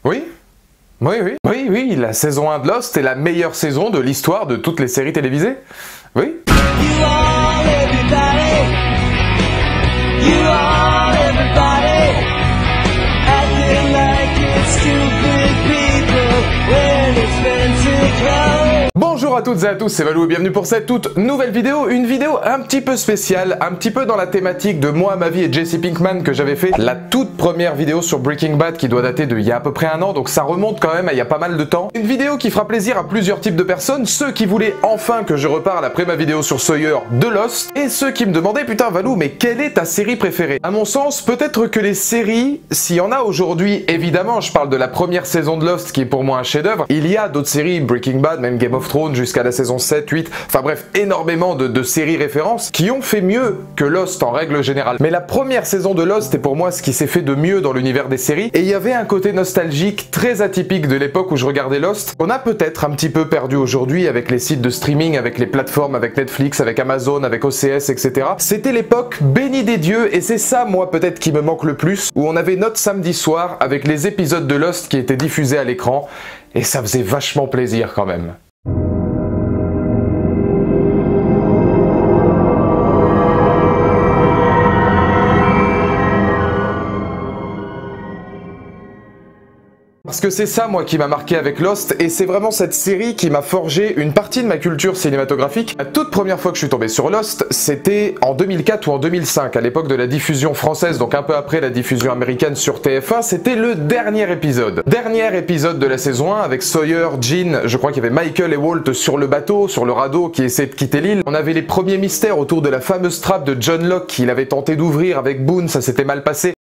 Oui? Oui, la saison 1 de Lost est la meilleure saison de l'histoire de toutes les séries télévisées. Oui. You are everybody. You are everybody. Acting like it's stupid people when it's meant to grow. Bonjour à toutes et à tous, c'est Valou et bienvenue pour cette toute nouvelle vidéo. Une vidéo un petit peu spéciale, un petit peu dans la thématique de moi, ma vie et Jesse Pinkman que j'avais fait la toute première vidéo sur Breaking Bad qui doit dater d'il y a à peu près un an, donc ça remonte quand même à il y a pas mal de temps. Une vidéo qui fera plaisir à plusieurs types de personnes, ceux qui voulaient enfin que je reparle après ma vidéo sur Sawyer de Lost, et ceux qui me demandaient putain Valou, mais quelle est ta série préférée? À mon sens, peut-être que les séries, s'il y en a aujourd'hui, évidemment, je parle de la première saison de Lost qui est pour moi un chef-d'œuvre. Il y a d'autres séries, Breaking Bad, même Game of Thrones jusqu'à la saison 7, 8, enfin bref, énormément de séries références qui ont fait mieux que Lost en règle générale. Mais la première saison de Lost est pour moi ce qui s'est fait de mieux dans l'univers des séries, et il y avait un côté nostalgique très atypique de l'époque où je regardais Lost, qu'on a peut-être un petit peu perdu aujourd'hui avec les sites de streaming, avec les plateformes, avec Netflix, avec Amazon, avec OCS, etc. C'était l'époque bénie des dieux, et c'est ça moi peut-être qui me manque le plus, où on avait notre samedi soir avec les épisodes de Lost qui étaient diffusés à l'écran, et ça faisait vachement plaisir quand même. Parce que c'est ça, moi, qui m'a marqué avec Lost, et c'est vraiment cette série qui m'a forgé une partie de ma culture cinématographique. La toute première fois que je suis tombé sur Lost, c'était en 2004 ou en 2005, à l'époque de la diffusion française, donc un peu après la diffusion américaine sur TF1, c'était le dernier épisode. Dernier épisode de la saison 1, avec Sawyer, Gene, je crois qu'il y avait Michael et Walt sur le bateau, sur le radeau, qui essayaient de quitter l'île. On avait les premiers mystères autour de la fameuse trappe de John Locke qu'il avait tenté d'ouvrir avec Boone, ça s'était mal passé.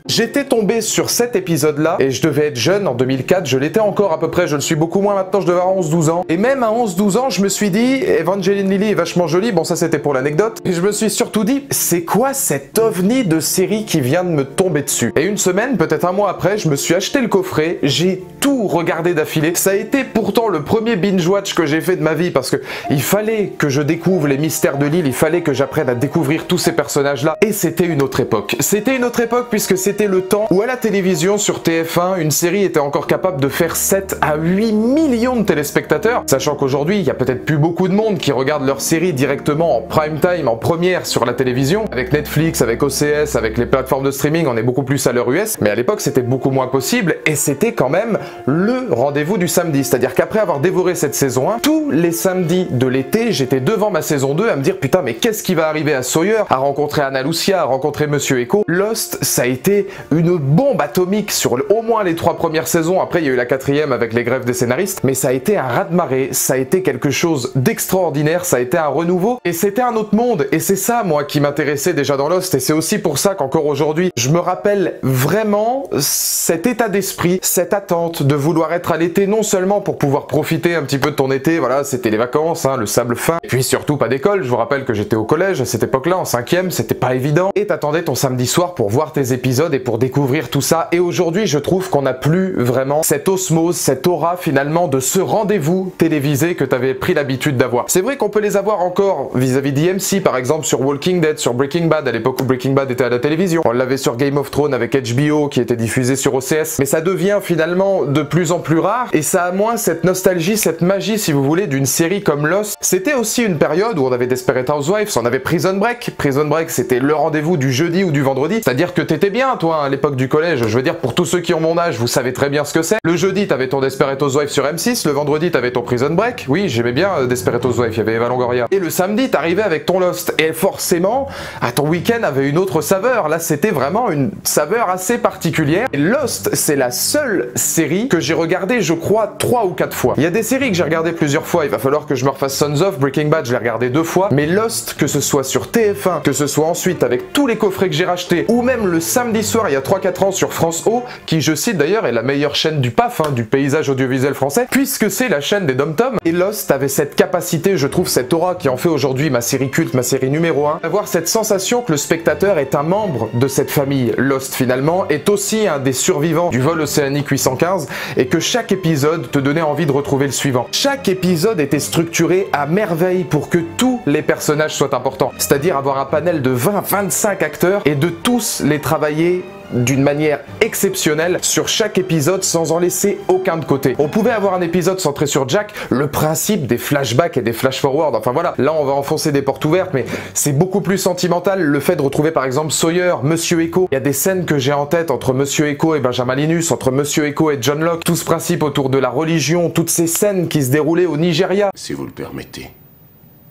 J'étais tombé sur cet épisode-là, et je devais être jeune en 2004, je l'étais encore à peu près, je le suis beaucoup moins maintenant, je devais avoir 11-12 ans. Et même à 11-12 ans, je me suis dit, Evangeline Lilly est vachement jolie, bon ça c'était pour l'anecdote, et je me suis surtout dit, c'est quoi cet ovni de série qui vient de me tomber dessus? Et une semaine, peut-être un mois après, je me suis acheté le coffret, j'ai tout regardé d'affilée. Ça a été pourtant le premier binge-watch que j'ai fait de ma vie, parce que il fallait que je découvre les mystères de l'île, il fallait que j'apprenne à découvrir tous ces personnages-là, et c'était une autre époque. C'était une autre époque puisque c'était le temps où à la télévision sur TF1, une série était encore capable de faire 7 à 8 millions de téléspectateurs, sachant qu'aujourd'hui, il y a peut-être plus beaucoup de monde qui regarde leur série directement en prime time, en première sur la télévision. Avec Netflix, avec OCS, avec les plateformes de streaming, on est beaucoup plus à l'heure US, mais à l'époque, c'était beaucoup moins possible, et c'était quand même le rendez-vous du samedi. C'est-à-dire qu'après avoir dévoré cette saison 1, tous les samedis de l'été, j'étais devant ma saison 2 à me dire, putain, mais qu'est-ce qui va arriver à Sawyer, à rencontrer Ana Lucia, à rencontrer Monsieur Echo. Lost, ça a été une bombe atomique sur au moins les 3 premières saisons. Après, il y a eu la 4e avec les grèves des scénaristes, mais ça a été un raz-de-marée, ça a été quelque chose d'extraordinaire, ça a été un renouveau, et c'était un autre monde, et c'est ça, moi, qui m'intéressait déjà dans Lost, et c'est aussi pour ça qu'encore aujourd'hui, je me rappelle vraiment cet état d'esprit, cette attente de vouloir être à l'été, non seulement pour pouvoir profiter un petit peu de ton été, voilà, c'était les vacances, hein, le sable fin, et puis surtout pas d'école. Je vous rappelle que j'étais au collège à cette époque-là, en 5e, c'était pas évident, et t'attendais ton samedi soir pour voir tes épisodes et pour découvrir tout ça. Et aujourd'hui, je trouve qu'on n'a plus vraiment cette osmose, cette aura finalement de ce rendez-vous télévisé que t'avais pris l'habitude d'avoir. C'est vrai qu'on peut les avoir encore vis-à-vis d'IMC, par exemple sur Walking Dead, sur Breaking Bad, à l'époque où Breaking Bad était à la télévision. On l'avait sur Game of Thrones avec HBO qui était diffusé sur OCS, mais ça devient finalement de plus en plus rare, et ça a moins cette nostalgie, cette magie, si vous voulez, d'une série comme Lost. C'était aussi une période où on avait Desperate Housewives, on avait Prison Break. Prison Break, c'était le rendez-vous du jeudi ou du vendredi, c'est-à-dire que t'étais bien, toi, à l'époque du collège. Je veux dire, pour tous ceux qui ont mon âge, vous savez très bien ce que c'est. Le jeudi, t'avais ton Desperate Housewives sur M6, le vendredi, t'avais ton Prison Break. Oui, j'aimais bien Desperate Housewives, il y avait Eva Longoria. Et le samedi, t'arrivais avec ton Lost. Et forcément, ton week-end avait une autre saveur. Là, c'était vraiment une saveur assez particulière. Et Lost, c'est la seule série que j'ai regardée, je crois, 3 ou 4 fois. Il y a des séries que j'ai regardées plusieurs fois, il va falloir que je me refasse Sons of, Breaking Bad, je l'ai regardé 2 fois. Mais Lost, que ce soit sur TF1, que ce soit ensuite avec tous les coffrets que j'ai rachetés, ou même le samedi soir soir il y a 3-4 ans sur France O, qui je cite d'ailleurs est la meilleure chaîne du PAF, hein, du paysage audiovisuel français, puisque c'est la chaîne des dom-toms. Et Lost avait cette capacité, je trouve, cette aura qui en fait aujourd'hui ma série culte, ma série numéro 1, d'avoir cette sensation que le spectateur est un membre de cette famille. Lost finalement est aussi un des survivants du vol océanique 815 et que chaque épisode te donnait envie de retrouver le suivant. Chaque épisode était structuré à merveille pour que tous les personnages soient importants, c'est-à-dire avoir un panel de 20-25 acteurs et de tous les travailler d'une manière exceptionnelle sur chaque épisode sans en laisser aucun de côté. On pouvait avoir un épisode centré sur Jack, le principe des flashbacks et des flash-forward, enfin voilà, là on va enfoncer des portes ouvertes, mais c'est beaucoup plus sentimental le fait de retrouver par exemple Sawyer, Monsieur Echo. Il y a des scènes que j'ai en tête entre Monsieur Echo et Benjamin Linus, entre Monsieur Echo et John Locke, tout ce principe autour de la religion, toutes ces scènes qui se déroulaient au Nigeria. Si vous le permettez,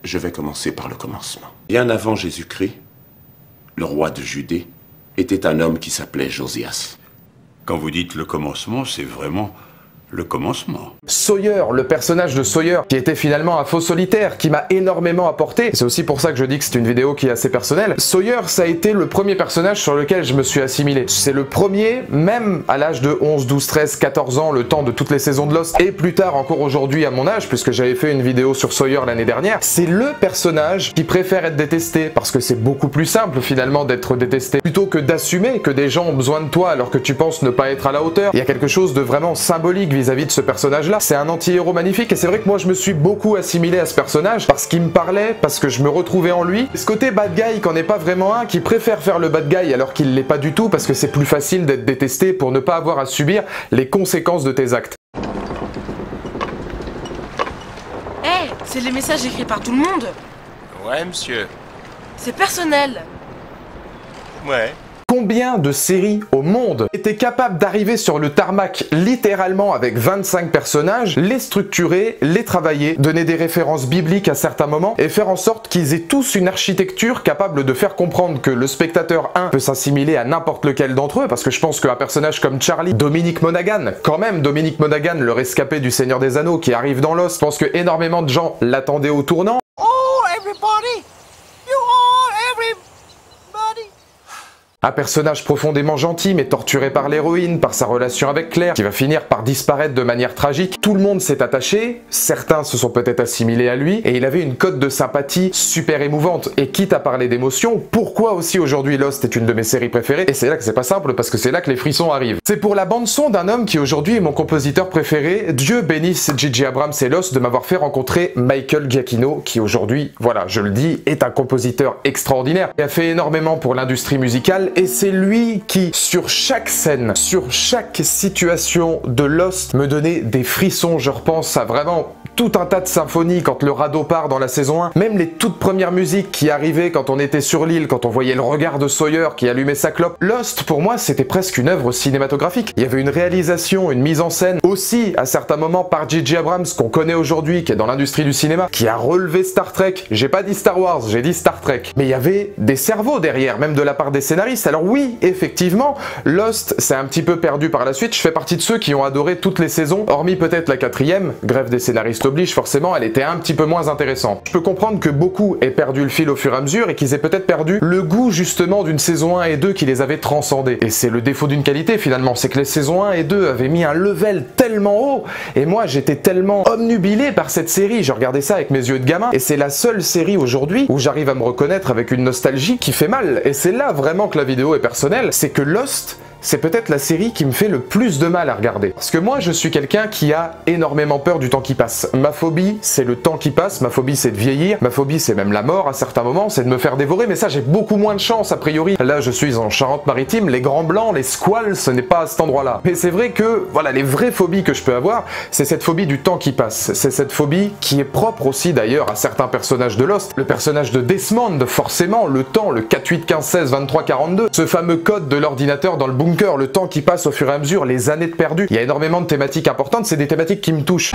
je vais commencer par le commencement. Bien avant Jésus-Christ, le roi de Judée était un homme qui s'appelait Josias. Quand vous dites le commencement, c'est vraiment le commencement. Sawyer, le personnage de Sawyer, qui était finalement un faux solitaire, qui m'a énormément apporté. C'est aussi pour ça que je dis que c'est une vidéo qui est assez personnelle. Sawyer, ça a été le premier personnage sur lequel je me suis assimilé. C'est le premier, même à l'âge de 11, 12, 13, 14 ans, le temps de toutes les saisons de Lost, et plus tard encore aujourd'hui à mon âge, puisque j'avais fait une vidéo sur Sawyer l'année dernière, c'est le personnage qui préfère être détesté, parce que c'est beaucoup plus simple finalement d'être détesté, plutôt que d'assumer que des gens ont besoin de toi alors que tu penses ne pas être à la hauteur. Il y a quelque chose de vraiment symbolique vis-à-vis de ce personnage-là. C'est un anti-héros magnifique et c'est vrai que moi je me suis beaucoup assimilé à ce personnage parce qu'il me parlait, parce que je me retrouvais en lui. Et ce côté bad guy qu'en est pas vraiment un, qui préfère faire le bad guy alors qu'il l'est pas du tout parce que c'est plus facile d'être détesté pour ne pas avoir à subir les conséquences de tes actes. Hé, c'est les messages écrits par tout le monde. Ouais, monsieur. C'est personnel. Ouais. Combien de séries au monde étaient capables d'arriver sur le tarmac littéralement avec 25 personnages, les structurer, les travailler, donner des références bibliques à certains moments et faire en sorte qu'ils aient tous une architecture capable de faire comprendre que le spectateur 1 peut s'assimiler à n'importe lequel d'entre eux, parce que je pense qu'un personnage comme Charlie, Dominic Monaghan, quand même Dominic Monaghan, le rescapé du Seigneur des Anneaux qui arrive dans Lost, je pense que énormément de gens l'attendaient au tournant. Oh, everybody! You are everybody! Un personnage profondément gentil mais torturé par l'héroïne, par sa relation avec Claire, qui va finir par disparaître de manière tragique. Tout le monde s'est attaché, certains se sont peut-être assimilés à lui, et il avait une cote de sympathie super émouvante. Et quitte à parler d'émotion, pourquoi aussi aujourd'hui Lost est une de mes séries préférées? Et c'est là que c'est pas simple, parce que c'est là que les frissons arrivent. C'est pour la bande-son d'un homme qui aujourd'hui est mon compositeur préféré. Dieu bénisse J.J. Abrams et Lost de m'avoir fait rencontrer Michael Giacchino, qui aujourd'hui, voilà, je le dis, est un compositeur extraordinaire. Il a fait énormément pour l'industrie musicale, et c'est lui qui, sur chaque scène, sur chaque situation de Lost, me donnait des frissons. Je repense à vraiment tout un tas de symphonies quand le radeau part dans la saison 1, même les toutes premières musiques qui arrivaient quand on était sur l'île, quand on voyait le regard de Sawyer qui allumait sa clope. Lost, pour moi, c'était presque une œuvre cinématographique. Il y avait une réalisation, une mise en scène, aussi à certains moments par J.J. Abrams, qu'on connaît aujourd'hui, qui est dans l'industrie du cinéma, qui a relevé Star Trek. J'ai pas dit Star Wars, j'ai dit Star Trek. Mais il y avait des cerveaux derrière, même de la part des scénaristes. Alors oui, effectivement, Lost s'est un petit peu perdu par la suite. Je fais partie de ceux qui ont adoré toutes les saisons, hormis peut-être la 4e, grève des scénaristes oblige, forcément, elle était un petit peu moins intéressante. Je peux comprendre que beaucoup aient perdu le fil au fur et à mesure et qu'ils aient peut-être perdu le goût justement d'une saison 1 et 2 qui les avait transcendés. Et c'est le défaut d'une qualité finalement, c'est que les saisons 1 et 2 avaient mis un level tellement haut et moi j'étais tellement obnubilé par cette série, je regardais ça avec mes yeux de gamin et c'est la seule série aujourd'hui où j'arrive à me reconnaître avec une nostalgie qui fait mal. Et c'est là vraiment que la vidéo est personnelle, c'est que Lost, c'est peut-être la série qui me fait le plus de mal à regarder. Parce que moi, je suis quelqu'un qui a énormément peur du temps qui passe. Ma phobie, c'est le temps qui passe, ma phobie, c'est de vieillir, ma phobie, c'est même la mort à certains moments, c'est de me faire dévorer, mais ça, j'ai beaucoup moins de chance, a priori. Là, je suis en Charente-Maritime, les grands blancs, les squales, ce n'est pas à cet endroit-là. Mais c'est vrai que, voilà, les vraies phobies que je peux avoir, c'est cette phobie du temps qui passe. C'est cette phobie qui est propre aussi, d'ailleurs, à certains personnages de Lost. Le personnage de Desmond, forcément, le temps, le 4, 8, 15, 16, 23, 42, ce fameux code de l'ordinateur dans le bunker, le temps qui passe au fur et à mesure, les années de perdu. Il y a énormément de thématiques importantes, c'est des thématiques qui me touchent.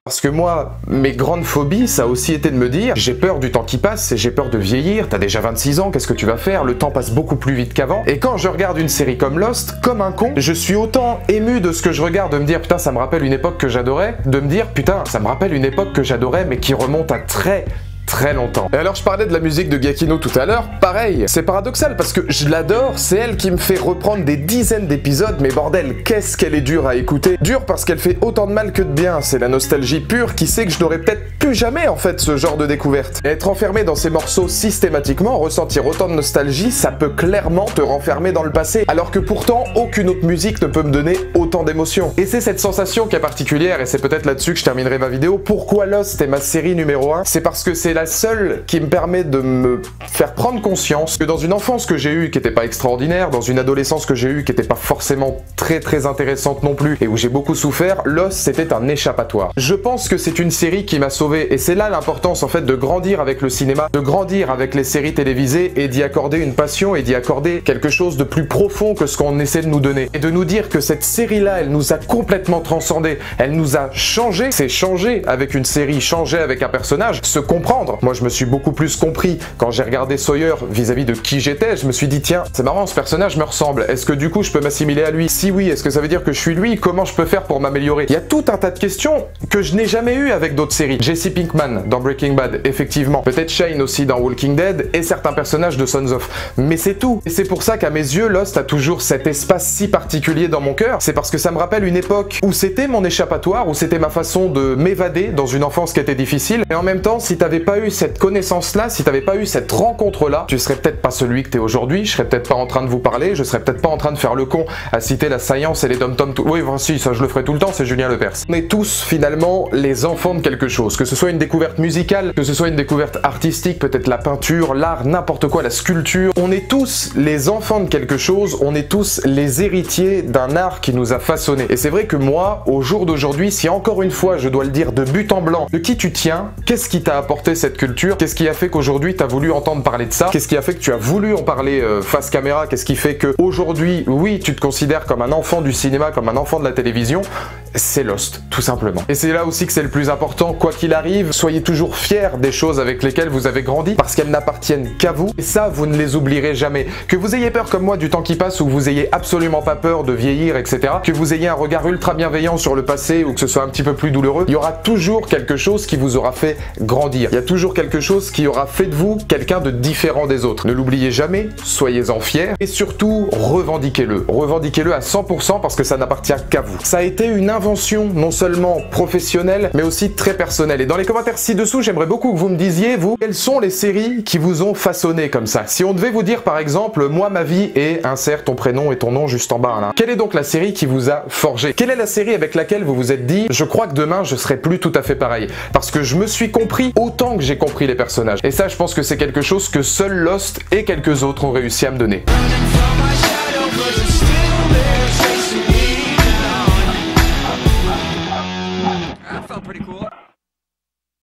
Parce que moi, mes grandes phobies, ça a aussi été de me dire, j'ai peur du temps qui passe, et j'ai peur de vieillir, t'as déjà 26 ans, qu'est-ce que tu vas faire? Le temps passe beaucoup plus vite qu'avant. Et quand je regarde une série comme Lost, comme un con, je suis autant ému de ce que je regarde, de me dire putain ça me rappelle une époque que j'adorais, de me dire putain ça me rappelle une époque que j'adorais mais qui remonte à très très longtemps. Et alors je parlais de la musique de Giacchino tout à l'heure, pareil, c'est paradoxal parce que je l'adore, c'est elle qui me fait reprendre des dizaines d'épisodes, mais bordel, qu'est-ce qu'elle est dure à écouter. Dure parce qu'elle fait autant de mal que de bien, c'est la nostalgie pure qui sait que je n'aurais peut-être plus jamais en fait ce genre de découverte. Et être enfermé dans ces morceaux systématiquement, ressentir autant de nostalgie, ça peut clairement te renfermer dans le passé, alors que pourtant aucune autre musique ne peut me donner autant d'émotions. Et c'est cette sensation qui est particulière, et c'est peut-être là-dessus que je terminerai ma vidéo. Pourquoi Lost est ma série numéro 1? C'est parce que c'est la seule qui me permet de me faire prendre conscience que dans une enfance que j'ai eue qui était pas extraordinaire, dans une adolescence que j'ai eue qui était pas forcément très intéressante non plus, et où j'ai beaucoup souffert, Lost c'était un échappatoire. Je pense que c'est une série qui m'a sauvé, et c'est là l'importance en fait de grandir avec le cinéma, de grandir avec les séries télévisées et d'y accorder une passion et d'y accorder quelque chose de plus profond que ce qu'on essaie de nous donner. Et de nous dire que cette série-là, elle nous a complètement transcendé, elle nous a changé, c'est changer avec une série, changer avec un personnage, se comprendre. Moi je me suis beaucoup plus compris quand j'ai regardé Sawyer vis-à-vis de qui j'étais, je me suis dit tiens, c'est marrant, ce personnage me ressemble, est-ce que du coup je peux m'assimiler à lui? Si oui, est-ce que ça veut dire que je suis lui? Comment je peux faire pour m'améliorer? Il y a tout un tas de questions que je n'ai jamais eu avec d'autres séries. Jesse Pinkman dans Breaking Bad, effectivement. Peut-être Shane aussi dans Walking Dead et certains personnages de Sons of. Mais c'est tout. Et c'est pour ça qu'à mes yeux, Lost a toujours cet espace si particulier dans mon cœur. C'est parce que ça me rappelle une époque où c'était mon échappatoire, où c'était ma façon de m'évader dans une enfance qui était difficile. Et en même temps, si t'avais pas eu cette connaissance-là, si t'avais pas eu cette rencontre-là, tu serais peut-être pas celui que t'es aujourd'hui, je serais peut-être pas en train de vous parler, je serais peut-être pas en train de faire le con à citer la science et les dom-toms. Oui, si, ça je le ferai tout le temps, c'est Julien Lepers. On est tous finalement les enfants de quelque chose, que ce soit une découverte musicale, que ce soit une découverte artistique, peut-être la peinture, l'art, n'importe quoi, la sculpture. On est tous les enfants de quelque chose, on est tous les héritiers d'un art qui nous a façonnés. Et c'est vrai que moi, au jour d'aujourd'hui, si encore une fois je dois le dire de but en blanc, de qui tu tiens, qu'est-ce qui t'a apporté cette culture, qu'est-ce qui a fait qu'aujourd'hui t'as voulu entendre parler de ça, qu'est-ce qui a fait que tu as voulu en parler face caméra, qu'est-ce qui fait que aujourd'hui, oui, tu te considères comme un enfant du cinéma, comme un enfant de la télévision, c'est Lost, tout simplement. Et c'est là aussi que c'est le plus important, quoi qu'il arrive, soyez toujours fiers des choses avec lesquelles vous avez grandi, parce qu'elles n'appartiennent qu'à vous, et ça, vous ne les oublierez jamais. Que vous ayez peur comme moi du temps qui passe, ou que vous ayez absolument pas peur de vieillir, etc., que vous ayez un regard ultra bienveillant sur le passé, ou que ce soit un petit peu plus douloureux, il y aura toujours quelque chose qui vous aura fait grandir. Il y a toujours quelque chose qui aura fait de vous quelqu'un de différent des autres. Ne l'oubliez jamais, soyez-en fiers, et surtout, revendiquez-le. Revendiquez-le à 100% parce que ça n'appartient qu'à vous. Ça a été une invention non seulement professionnelle, mais aussi très personnelle. Et dans les commentaires ci-dessous, j'aimerais beaucoup que vous me disiez, vous, quelles sont les séries qui vous ont façonné comme ça? Si on devait vous dire par exemple, moi ma vie est, insère ton prénom et ton nom juste en bas là. Quelle est donc la série qui vous a forgé? Quelle est la série avec laquelle vous vous êtes dit, je crois que demain je serai plus tout à fait pareil? Parce que je me suis compris autant que j'ai compris les personnages. Et ça, je pense que c'est quelque chose que seul Lost et quelques autres ont réussi à me donner.